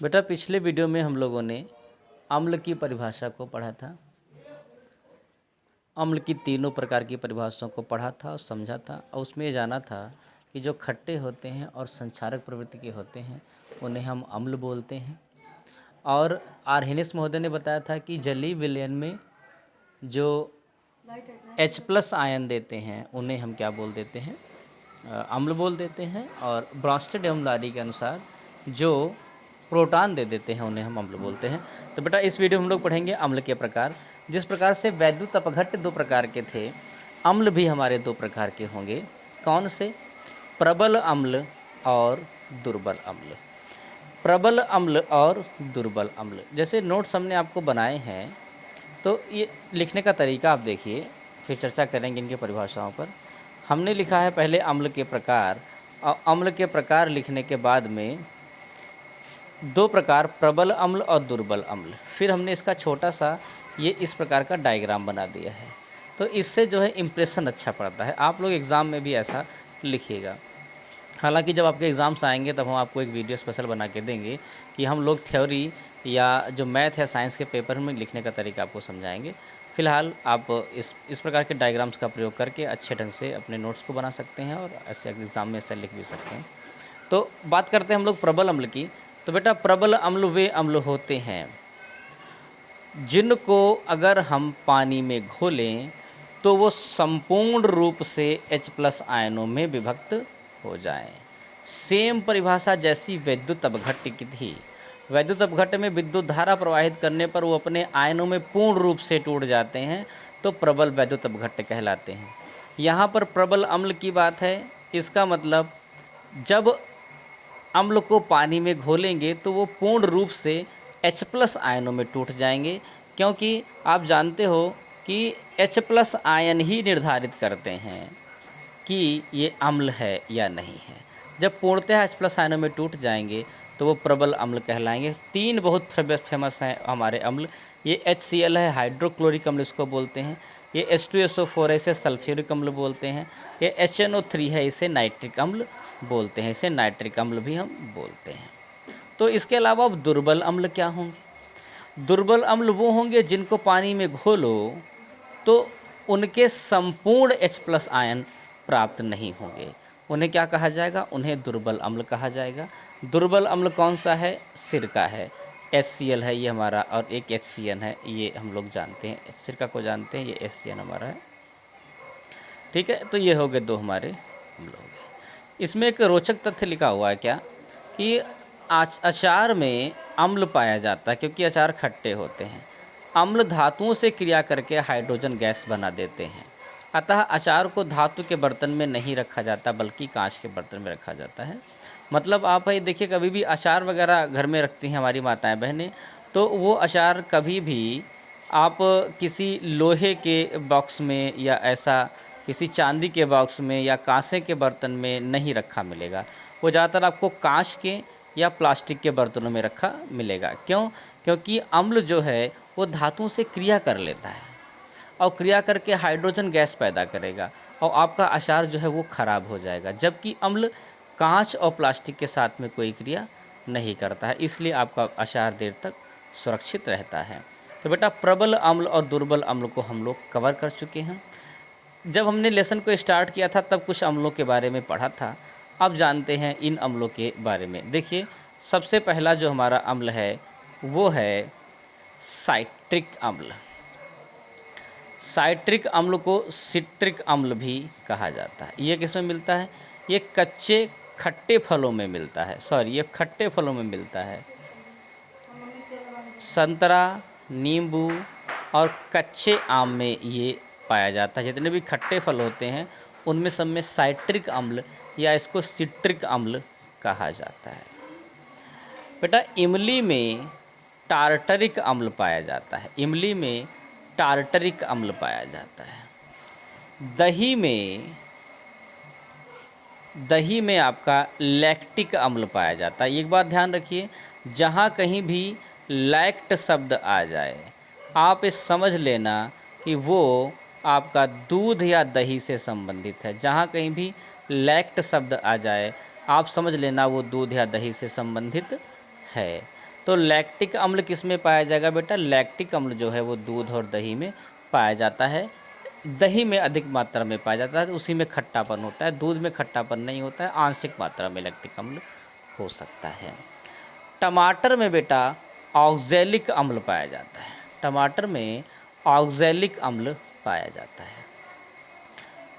बेटा पिछले वीडियो में हम लोगों ने अम्ल की परिभाषा को पढ़ा था। अम्ल की तीनों प्रकार की परिभाषाओं को पढ़ा था और समझा था और उसमें ये जाना था कि जो खट्टे होते हैं और संक्षारक प्रवृत्ति के होते हैं उन्हें हम अम्ल बोलते हैं। और आर्हेनिस महोदय ने बताया था कि जलीय विलयन में जो H+ आयन देते हैं उन्हें हम क्या बोल देते हैं, अम्ल बोल देते हैं। और ब्रॉन्स्टेड एवं लारी के अनुसार जो प्रोटॉन दे देते हैं उन्हें हम अम्ल बोलते हैं। तो बेटा इस वीडियो में हम लोग पढ़ेंगे अम्ल के प्रकार। जिस प्रकार से वैद्युत अपघट्य 2 प्रकार के थे, अम्ल भी हमारे 2 प्रकार के होंगे। कौन से? प्रबल अम्ल और दुर्बल अम्ल। प्रबल अम्ल और दुर्बल अम्ल, जैसे नोट्स हमने आपको बनाए हैं तो ये लिखने का तरीका आप देखिए, फिर चर्चा करेंगे इनकी परिभाषाओं पर। हमने लिखा है पहले अम्ल के प्रकार, और अम्ल के प्रकार लिखने के बाद में 2 प्रकार प्रबल अम्ल और दुर्बल अम्ल। फिर हमने इसका छोटा सा ये इस प्रकार का डायग्राम बना दिया है, तो इससे जो है इम्प्रेशन अच्छा पड़ता है। आप लोग एग्ज़ाम में भी ऐसा लिखिएगा। हालांकि जब आपके एग्ज़ाम्स आएंगे तब हम आपको एक वीडियो स्पेशल बना के देंगे कि हम लोग थ्योरी या जो मैथ या साइंस के पेपर में लिखने का तरीका आपको समझाएंगे। फ़िलहाल आप इस प्रकार के डायग्राम्स का प्रयोग करके अच्छे ढंग से अपने नोट्स को बना सकते हैं और ऐसे एग्ज़ाम में ऐसे लिख भी सकते हैं। तो बात करते हैं हम लोग प्रबल अम्ल की। तो बेटा प्रबल अम्ल वे अम्ल होते हैं जिनको अगर हम पानी में घोलें तो वो संपूर्ण रूप से H+ आयनों में विभक्त हो जाएं। सेम परिभाषा जैसी वैद्युत अपघट्य की थी। वैद्युत अपघट्य में विद्युत धारा प्रवाहित करने पर वो अपने आयनों में पूर्ण रूप से टूट जाते हैं, तो प्रबल वैद्युत अपघट्य कहलाते हैं। यहाँ पर प्रबल अम्ल की बात है। इसका मतलब जब अम्ल को पानी में घोलेंगे तो वो पूर्ण रूप से H+ आयनों में टूट जाएंगे, क्योंकि आप जानते हो कि H+ आयन ही निर्धारित करते हैं कि ये अम्ल है या नहीं है। जब पूर्णतः H+ आयनों में टूट जाएंगे तो वो प्रबल अम्ल कहलाएंगे। 3 बहुत फेमस हैं हमारे अम्ल। ये HCl है, हाइड्रोक्लोरिक अम्ल इसको बोलते हैं। ये H2SO4 है, इसे सल्फ्यूरिक अम्ल बोलते हैं। ये HNO3 है, इसे नाइट्रिक अम्ल बोलते हैं। इसे नाइट्रिक अम्ल भी हम बोलते हैं। तो इसके अलावा अब दुर्बल अम्ल क्या होंगे? दुर्बल अम्ल वो होंगे जिनको पानी में घोलो तो उनके संपूर्ण H+ आयन प्राप्त नहीं होंगे। उन्हें क्या कहा जाएगा? उन्हें दुर्बल अम्ल कहा जाएगा। दुर्बल अम्ल कौन सा है? सिरका है, HCl है ये हमारा, और एक HCN है, ये हम लोग जानते हैं, सिरका को जानते हैं, ये HCN हमारा है। ठीक है, तो ये हो गए 2 हमारे अम्ल हो गए। इसमें एक रोचक तथ्य लिखा हुआ है क्या कि अचार में अम्ल पाया जाता है, क्योंकि अचार खट्टे होते हैं। अम्ल धातुओं से क्रिया करके हाइड्रोजन गैस बना देते हैं। अतः अचार को धातु के बर्तन में नहीं रखा जाता बल्कि कांच के बर्तन में रखा जाता है। मतलब आप भाई देखिए, कभी भी अचार वगैरह घर में रखती हैं हमारी माताएं बहनें, तो वो अचार कभी भी आप किसी लोहे के बॉक्स में या ऐसा किसी चांदी के बॉक्स में या कांसे के बर्तन में नहीं रखा मिलेगा। वो ज़्यादातर आपको कांच के या प्लास्टिक के बर्तनों में रखा मिलेगा। क्यों? क्योंकि अम्ल जो है वो धातुओं से क्रिया कर लेता है और क्रिया करके हाइड्रोजन गैस पैदा करेगा और आपका अचार जो है वो ख़राब हो जाएगा। जबकि अम्ल कांच और प्लास्टिक के साथ में कोई क्रिया नहीं करता है, इसलिए आपका अचार देर तक सुरक्षित रहता है। तो बेटा प्रबल अम्ल और दुर्बल अम्ल को हम लोग कवर कर चुके हैं। जब हमने लेसन को स्टार्ट किया था तब कुछ अम्लों के बारे में पढ़ा था। अब जानते हैं इन अम्लों के बारे में। देखिए, सबसे पहला जो हमारा अम्ल है वो है साइट्रिक अम्ल। साइट्रिक अम्ल को सिट्रिक अम्ल भी कहा जाता है। ये किस में मिलता है? ये कच्चे खट्टे फलों में मिलता है। ये खट्टे फलों में मिलता है। संतरा, नींबू और कच्चे आम में ये पाया जाता है। जितने भी खट्टे फल होते हैं उनमें सब में साइट्रिक अम्ल या इसको सिट्रिक अम्ल कहा जाता है। बेटा इमली में टार्टरिक अम्ल पाया जाता है। इमली में टार्टरिक अम्ल पाया जाता है। दही में आपका लैक्टिक अम्ल पाया जाता है। एक बात ध्यान रखिए, जहाँ कहीं भी लैक्ट शब्द आ जाए आप इस समझ लेना कि वो आपका दूध या दही से संबंधित है। जहाँ कहीं भी लैक्ट शब्द आ जाए आप समझ लेना वो दूध या दही से संबंधित है। तो लैक्टिक अम्ल किस में पाया जाएगा बेटा? लैक्टिक अम्ल जो है वो दूध और दही में पाया जाता है। दही में अधिक मात्रा में पाया जाता है, तो उसी में खट्टापन होता है। दूध में खट्टापन नहीं होता है, आंशिक मात्रा में लैक्टिक अम्ल हो सकता है। टमाटर में बेटा ऑक्जेलिक अम्ल पाया जाता है। टमाटर में ऑक्जेलिक अम्ल पाया जाता है।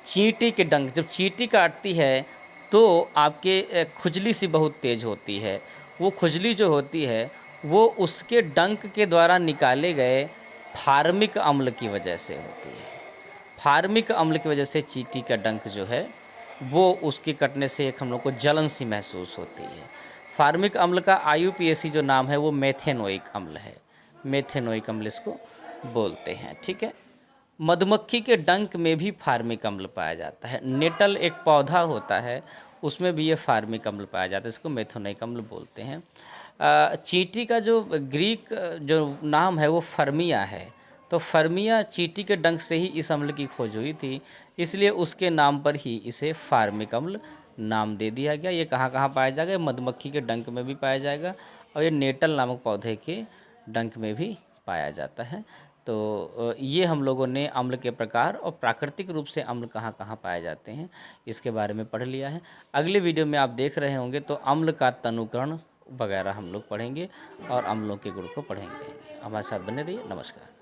चींटी के डंक, जब चींटी काटती है तो आपके खुजली सी बहुत तेज़ होती है। वो खुजली जो होती है वो उसके डंक के द्वारा निकाले गए फार्मिक अम्ल की वजह से होती है। फार्मिक अम्ल की वजह से चींटी का डंक जो है वो उसके कटने से एक हम लोग को जलन सी महसूस होती है। फार्मिक अम्ल का IUPAC जो नाम है वो मेथेनोइक अम्ल है। मेथेनोइक अम्ल इसको बोलते हैं, ठीक है। मधुमक्खी के डंक में भी फार्मिक अम्ल पाया जाता है। नेटल एक पौधा होता है, उसमें भी ये फार्मिक अम्ल पाया जाता है, इसको मेथेनोइक अम्ल बोलते हैं। चींटी का जो ग्रीक जो नाम है वो फर्मिया है। तो फर्मिया चींटी के डंक से ही इस अम्ल की खोज हुई थी, इसलिए उसके नाम पर ही इसे फार्मिक अम्ल नाम दे दिया गया। ये कहाँ कहाँ पाया जाएगा? मधुमक्खी के डंक में भी पाया जाएगा और ये नेटल नामक पौधे के डंक में भी पाया जाता है। तो ये हम लोगों ने अम्ल के प्रकार और प्राकृतिक रूप से अम्ल कहाँ कहाँ पाए जाते हैं इसके बारे में पढ़ लिया है। अगले वीडियो में आप देख रहे होंगे तो अम्ल का तनुकरण वगैरह हम लोग पढ़ेंगे और अम्लों के गुण को पढ़ेंगे। हमारे साथ बने रहिए। नमस्कार।